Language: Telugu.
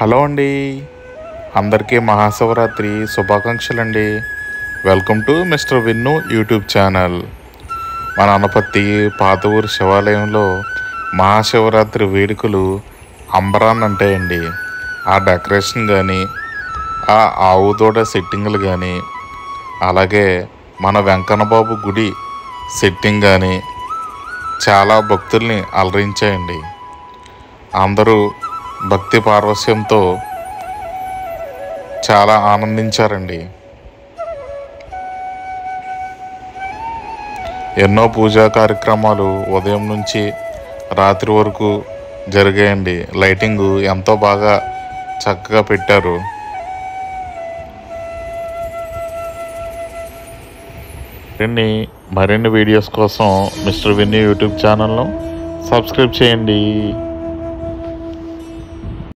హలో అండి, అందరికీ మహాశివరాత్రి శుభాకాంక్షలండి. Welcome to mister Vinnu YouTube channel. మన అనపత్తి పాత ఊరు శివాలయంలో మహాశివరాత్రి వేడుకలు అంబరాన్ అంటాయండి. ఆ డెకరేషన్ కానీ, ఆ ఆవుదోడ సెట్టింగ్లు కానీ, అలాగే మన వెంకన్నబాబు గుడి సెట్టింగ్ కానీ చాలా భక్తుల్ని అలరించాయండి. అందరూ భక్తి పారవస్యంతో చాలా ఆనందించారండి. ఎన్నో పూజా కార్యక్రమాలు ఉదయం నుంచి రాత్రి వరకు జరిగాయండి. లైటింగు ఎంతో బాగా చక్కగా పెట్టారు. మరిన్ని వీడియోస్ కోసం మిస్టర్ విన్నీ యూట్యూబ్ ఛానల్ను సబ్స్క్రైబ్ చేయండి.